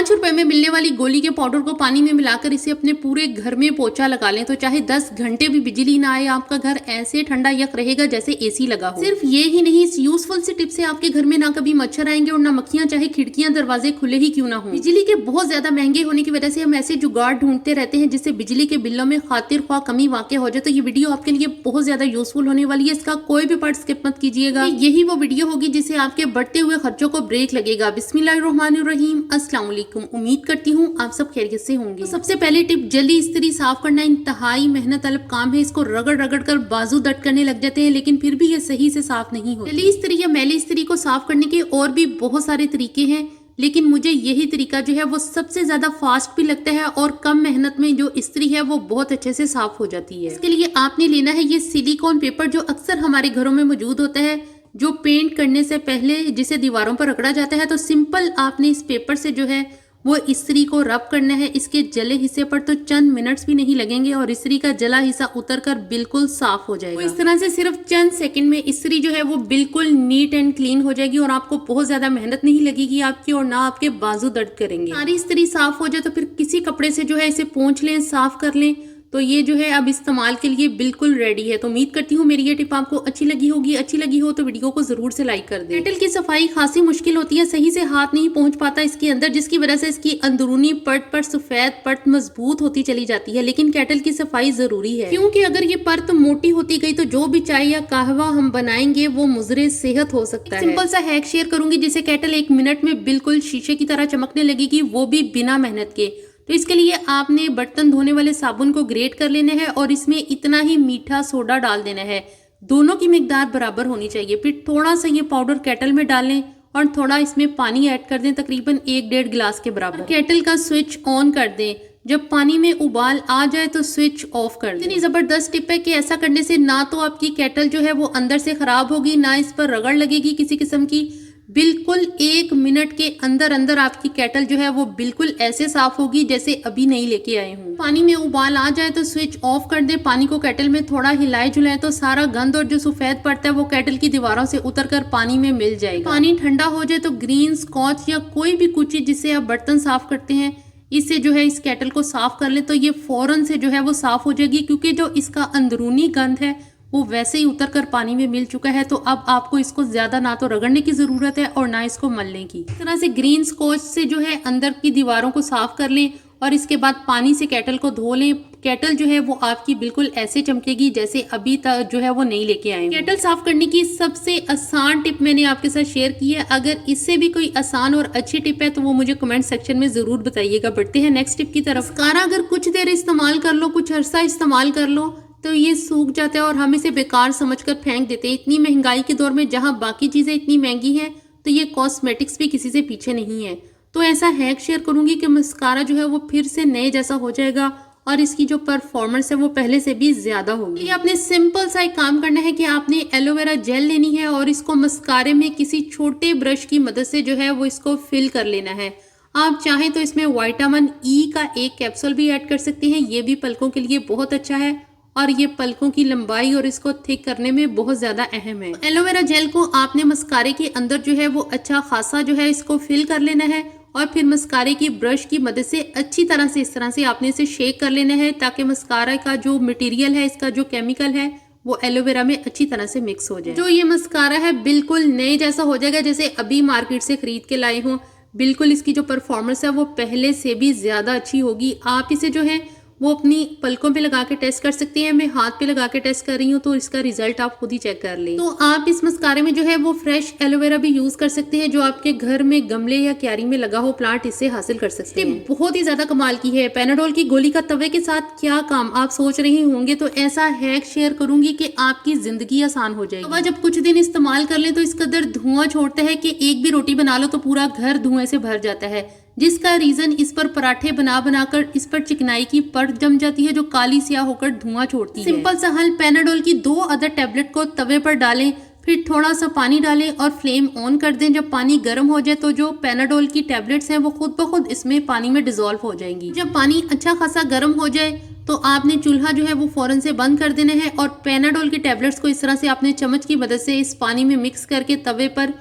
₹5 में मिलने वाली गोली के पाउडर को पानी में मिलाकर इसे अपने पूरे घर में पोंछा लगा लें तो चाहे 10 घंटे भी बिजली ना आए, आपका घर ऐसे ठंडा यक रहेगा जैसे एसी लगा हो। सिर्फ ये ही नहीं, इस यूजफुल सी टिप से आपके घर में ना कभी मच्छर आएंगे और ना मक्खियां, चाहे खिड़कियां दरवाजे खुले ही क्यों ना हो। बिजली के बहुत ज्यादा महंगे होने की वजह से हम ऐसे जुगाड़ ढूंढते रहते हैं जिससे बिजली के बिलों में खातिर ख्वाह कमी वाक़ हो जाए। तो ये वीडियो आपके लिए बहुत ज्यादा यूजफुल होने वाली है, इसका कोई भी पार्ट स्किप मत कीजिएगा। यही वो वीडियो होगी जिससे आपके बढ़ते हुए खर्चों को ब्रेक लगेगा। बिस्मिल्लाहिर्रहमानिर्रहीम, अस्सलाम वालेकुम। उम्मीद करती हूँ आप सब खैरियत से होंगे। तो सबसे पहले टिप, जल्दी इस्त्री साफ करना इंतहाई मेहनत तलब काम है। इसको रगड़ रगड़ कर बाजू दर्द करने लग जाते हैं, लेकिन फिर भी ये सही से साफ नहीं होती। जल्दी इस्त्री या मैली इस्त्री को साफ करने के और भी बहुत सारे तरीके हैं, लेकिन मुझे यही तरीका जो है वो सबसे ज्यादा फास्ट भी लगता है और कम मेहनत में जो इस्त्री है वो बहुत अच्छे से साफ हो जाती है। इसके लिए आपने लेना है ये सिलिकॉन पेपर, जो अक्सर हमारे घरों में मौजूद होता है, जो पेंट करने से पहले जिसे दीवारों पर रगड़ा जाता है। तो सिंपल आपने इस पेपर से जो है वो इस्त्री को रब करना है। इसके जले हिस्से पर तो चंद मिनट्स भी नहीं लगेंगे और इस्त्री का जला हिस्सा उतरकर बिल्कुल साफ हो जाएगा। तो इस तरह से सिर्फ चंद सेकंड में इस्त्री जो है वो बिल्कुल नीट एंड क्लीन हो जाएगी और आपको बहुत ज्यादा मेहनत नहीं लगेगी आपकी, और ना आपके बाजू दर्द करेंगे। सारी इस्त्री साफ हो जाए तो फिर किसी कपड़े से जो है इसे पोंछ लें, साफ कर लें, तो ये जो है अब इस्तेमाल के लिए बिल्कुल रेडी है। तो उम्मीद करती हूँ मेरी ये टिप आपको अच्छी लगी होगी। अच्छी लगी हो तो वीडियो को जरूर से लाइक कर दें। केटल की सफाई खासी मुश्किल होती है, सही से हाथ नहीं पहुंच पाता इसके अंदर, जिसकी वजह से इसकी अंदरूनी परत पर सफेद परत मजबूत होती चली जाती है। लेकिन केटल की सफाई जरूरी है, क्योंकि अगर ये परत मोटी होती गई तो जो भी चाय या कहवा हम बनाएंगे वो मुजरे सेहत हो सकता है। सिंपल सा हैक शेयर करूंगी जिससे केटल 1 मिनट में बिल्कुल शीशे की तरह चमकने लगेगी, वो भी बिना मेहनत के। तो इसके लिए आपने बर्तन धोने वाले साबुन को ग्रेट कर लेना है और इसमें इतना ही मीठा सोडा डाल देना है। दोनों की मिकदार बराबर होनी चाहिए। फिर थोड़ा सा ये पाउडर केटल में डालें और थोड़ा इसमें पानी ऐड कर दें, तकरीबन 1-1.5 गिलास के बराबर। केटल का स्विच ऑन कर दें। जब पानी में उबाल आ जाए तो स्विच ऑफ कर दें। इतनी जबरदस्त टिप है कि ऐसा करने से ना तो आपकी केटल जो है वो अंदर से खराब होगी, ना इस पर रगड़ लगेगी किसी किस्म की। बिल्कुल 1 मिनट के अंदर अंदर आपकी केटल जो है वो बिल्कुल ऐसे साफ होगी जैसे अभी नहीं लेके आए हूँ। पानी में उबाल आ जाए तो स्विच ऑफ कर दें। पानी को केटल में थोड़ा हिलाए जुलाए तो सारा गंद और जो सफेद पड़ता है वो केटल की दीवारों से उतरकर पानी में मिल जाएगा। पानी ठंडा हो जाए तो ग्रीन स्कॉच या कोई भी कुची जिससे आप बर्तन साफ करते हैं, इससे जो है इस केटल को साफ कर ले तो ये फौरन से जो है वो साफ हो जाएगी, क्योंकि जो इसका अंदरूनी गंद है वो वैसे ही उतर कर पानी में मिल चुका है। तो अब आपको इसको ज्यादा ना तो रगड़ने की जरूरत है और ना इसको मलने की। इस तरह से ग्रीन स्कॉच से जो है अंदर की दीवारों को साफ कर लें और इसके बाद पानी से केटल को धो लें। केटल जो है वो आपकी बिल्कुल ऐसे चमकेगी जैसे अभी तक जो है वो नहीं लेके आए। केटल साफ करने की सबसे आसान टिप मैंने आपके साथ शेयर की है। अगर इससे भी कोई आसान और अच्छी टिप है तो वो मुझे कमेंट सेक्शन में जरूर बताइएगा। बढ़ते हैं नेक्स्ट टिप की तरफ। मस्कारा अगर कुछ देर इस्तेमाल कर लो, कुछ अरसा इस्तेमाल कर लो, तो ये सूख जाता है और हम इसे बेकार समझकर फेंक देते हैं। इतनी महंगाई के दौर में जहाँ बाकी चीजें इतनी महंगी हैं तो ये कॉस्मेटिक्स भी किसी से पीछे नहीं है। तो ऐसा हैक शेयर करूंगी कि मस्कारा जो है वो फिर से नए जैसा हो जाएगा और इसकी जो परफॉर्मेंस है वो पहले से भी ज्यादा होगी। आपने सिंपल सा एक काम करना है कि आपने एलोवेरा जेल लेनी है और इसको मस्कारे में किसी छोटे ब्रश की मदद से जो है वो इसको फिल कर लेना है। आप चाहें तो इसमें विटामिन ई का एक कैप्सूल भी ऐड कर सकते हैं, ये भी पलकों के लिए बहुत अच्छा है और ये पलकों की लंबाई और इसको थिक करने में बहुत ज्यादा अहम है। एलोवेरा जेल को आपने मस्कारे के अंदर जो है वो अच्छा खासा जो है इसको फिल कर लेना है और फिर मस्कारे की ब्रश की मदद से अच्छी तरह से इस तरह से आपने इसे शेक कर लेना है, ताकि मस्कारा का जो मटेरियल है, इसका जो केमिकल है वो एलोवेरा में अच्छी तरह से मिक्स हो जाए। जो ये मस्कारा है बिल्कुल नए जैसा हो जाएगा, जैसे अभी मार्केट से खरीद के लाए हो। बिल्कुल इसकी जो परफॉर्मेंस है वो पहले से भी ज्यादा अच्छी होगी। आप इसे जो है वो अपनी पलकों पे लगा के टेस्ट कर सकते हैं। मैं हाथ पे लगा के टेस्ट कर रही हूँ तो इसका रिजल्ट आप खुद ही चेक कर लें। तो आप इस मस्कारे में जो है वो फ्रेश एलोवेरा भी यूज कर सकते हैं, जो आपके घर में गमले या क्यारी में लगा हो प्लांट, इससे हासिल कर सकते हैं। बहुत ही ज्यादा कमाल की है। पैनाडोल की गोली का तवे के साथ क्या काम, आप सोच रहे होंगे। तो ऐसा हैक शेयर करूंगी कि आपकी जिंदगी आसान हो जाएगी। तवा जब कुछ दिन इस्तेमाल कर ले तो इस कदर धुआं छोड़ता है कि एक भी रोटी बना लो तो पूरा घर धुएं से भर जाता है, जिसका रीजन इस पर पराठे बना बनाकर इस पर चिकनाई की परत जम जाती है जो काली स्याह होकर धुआं छोड़ती है। सिंपल सा हल, पैनाडोल की 2 अदर टैबलेट को तवे पर डालें, फिर थोड़ा सा पानी डालें और फ्लेम ऑन कर दें। जब पानी गर्म हो जाए तो जो पैनाडोल की टैबलेट्स हैं वो खुद ब खुद इसमें पानी में डिजोल्व हो जाएंगी। जब पानी अच्छा खासा गर्म हो जाए तो आपने चूल्हा जो है वो फौरन से बंद कर देना है और पैनाडोल की टैबलेट्स को इस तरह से आपने चम्मच की मदद से इस पानी में मिक्स करके तवे पर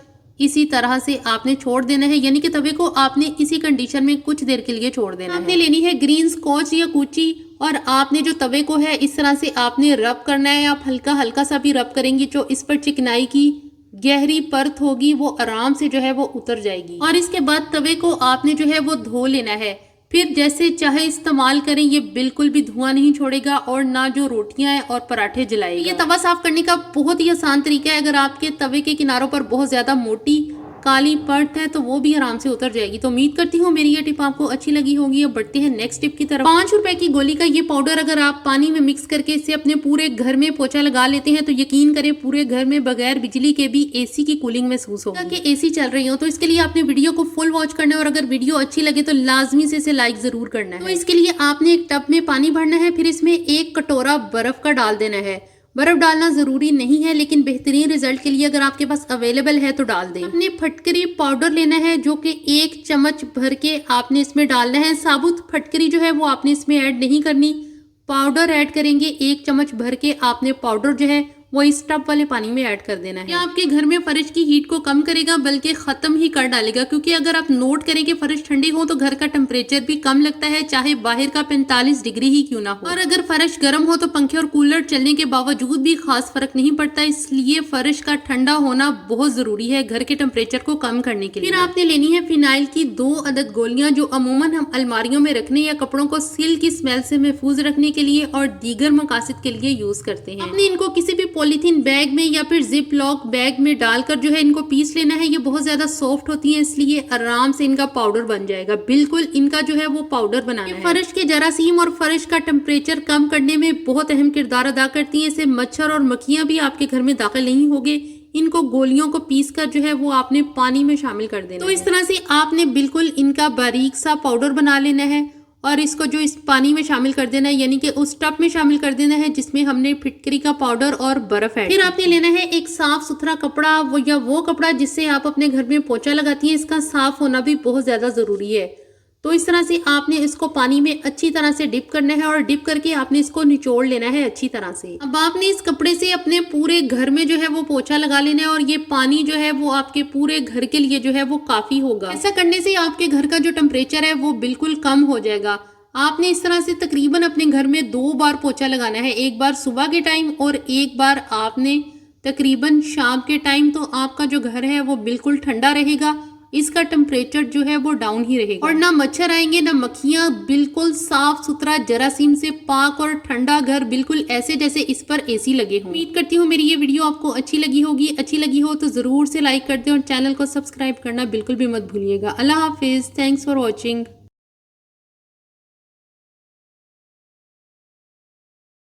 इसी तरह से आपने छोड़ देना है, यानी कि तवे को आपने इसी कंडीशन में कुछ देर के लिए छोड़ देना है। आपने लेनी है ग्रीन स्कॉच या कुची और आपने जो तवे को है इस तरह से आपने रब करना है। आप हल्का हल्का सा भी रब करेंगी, जो इस पर चिकनाई की गहरी परत होगी वो आराम से जो है वो उतर जाएगी। और इसके बाद तवे को आपने जो है वो धो लेना है। फिर जैसे चाहे इस्तेमाल करें, ये बिल्कुल भी धुआं नहीं छोड़ेगा और ना जो रोटियां हैं और पराठे जलाएगा। ये तवा साफ करने का बहुत ही आसान तरीका है। अगर आपके तवे के किनारों पर बहुत ज्यादा मोटी काली परत है तो वो भी आराम से उतर जाएगी। तो उम्मीद करती हूँ मेरी ये टिप आपको अच्छी लगी होगी। अब बढ़ते हैं नेक्स्ट टिप की तरफ। 5 रुपए की गोली का ये पाउडर अगर आप पानी में मिक्स करके इससे अपने पूरे घर में पोछा लगा लेते हैं तो यकीन करें पूरे घर में बगैर बिजली के भी एसी की कूलिंग महसूस होगी कि एसी चल रही हो। तो इसके लिए आपने वीडियो को फुल वॉच करना है और अगर वीडियो अच्छी लगे तो लाजमी से इसे लाइक जरूर करना है। तो इसके लिए आपने एक टब में पानी भरना है, फिर इसमें 1 कटोरा बर्फ का डाल देना है। बर्फ डालना जरूरी नहीं है लेकिन बेहतरीन रिजल्ट के लिए अगर आपके पास अवेलेबल है तो डाल दें। आपने फटकरी पाउडर लेना है जो कि 1 चम्मच भर के आपने इसमें डालना है। साबुत फटकरी जो है वो आपने इसमें ऐड नहीं करनी, पाउडर ऐड करेंगे। 1 चम्मच भर के आपने पाउडर जो है वो इस टब वाले पानी में ऐड कर देना है। ये आपके घर में फर्श की हीट को कम करेगा बल्कि खत्म ही कर डालेगा, क्योंकि अगर आप नोट करें कि फर्श ठंडी हो तो घर का टेम्परेचर भी कम लगता है, चाहे बाहर का 45 डिग्री ही क्यों ना हो। और अगर फर्श गर्म हो तो पंखे और कूलर चलने के बावजूद भी खास फर्क नहीं पड़ता। इसलिए फर्श का ठंडा होना बहुत जरूरी है घर के टेम्परेचर को कम करने के लिए। फिर आपने लेनी है फिनाइल की 2 अदद गोलियां, जो अमूमन हम अलमारियों में रखने या कपड़ों को सिल की स्मेल से महफूज रखने के लिए और दीगर मकासद के लिए यूज करते हैं। आपने इनको किसी भी पॉलीथीन बैग में या फिर जिप लॉक बैग में डालकर जो है इनको पीस लेना है। ये बहुत ज्यादा सॉफ्ट होती है इसलिए आराम से इनका पाउडर बन जाएगा। बिल्कुल इनका जो है वो पाउडर बनाना है। फर्श के जरासीम और फर्श का टेम्परेचर कम करने में बहुत अहम किरदार अदा करती है। इससे मच्छर और मक्खियां भी आपके घर में दाखिल नहीं होंगे। इनको गोलियों को पीसकर जो है वो आपने पानी में शामिल कर देना। तो इस तरह से आपने बिल्कुल इनका बारीक सा पाउडर बना लेना है और इसको जो इस पानी में शामिल कर देना है, यानी कि उस टब में शामिल कर देना है जिसमें हमने फिटकरी का पाउडर और बर्फ है। फिर आपने लेना है एक साफ सुथरा कपड़ा, वो कपड़ा जिससे आप अपने घर में पोछा लगाती हैं। इसका साफ होना भी बहुत ज्यादा जरूरी है। तो इस तरह से आपने इसको पानी में अच्छी तरह से डिप करना है और डिप करके आपने इसको निचोड़ लेना है अच्छी तरह से। अब आपने इस कपड़े से अपने पूरे घर में जो है वो पोछा लगा लेना है और ये पानी जो है वो आपके पूरे घर के लिए जो है वो काफी होगा। ऐसा करने से आपके घर का जो टेम्परेचर है वो बिल्कुल कम हो जाएगा। आपने इस तरह से तकरीबन अपने घर में 2 बार पोछा लगाना है, एक बार सुबह के टाइम और एक बार आपने तकरीबन शाम के टाइम। तो आपका जो घर है वो बिल्कुल ठंडा रहेगा, इसका टेम्परेचर जो है वो डाउन ही रहेगा और ना मच्छर आएंगे ना मक्खियां। बिल्कुल साफ सुथरा जरासीम से पाक और ठंडा घर, बिल्कुल ऐसे जैसे इस पर एसी लगे हों। उम्मीद करती हूँ मेरी ये वीडियो आपको अच्छी लगी होगी। अच्छी लगी हो तो जरूर से लाइक कर दें और चैनल को सब्सक्राइब करना बिल्कुल भी मत भूलिएगा। अल्लाह हाफिज, थैंक्स फॉर वॉचिंग।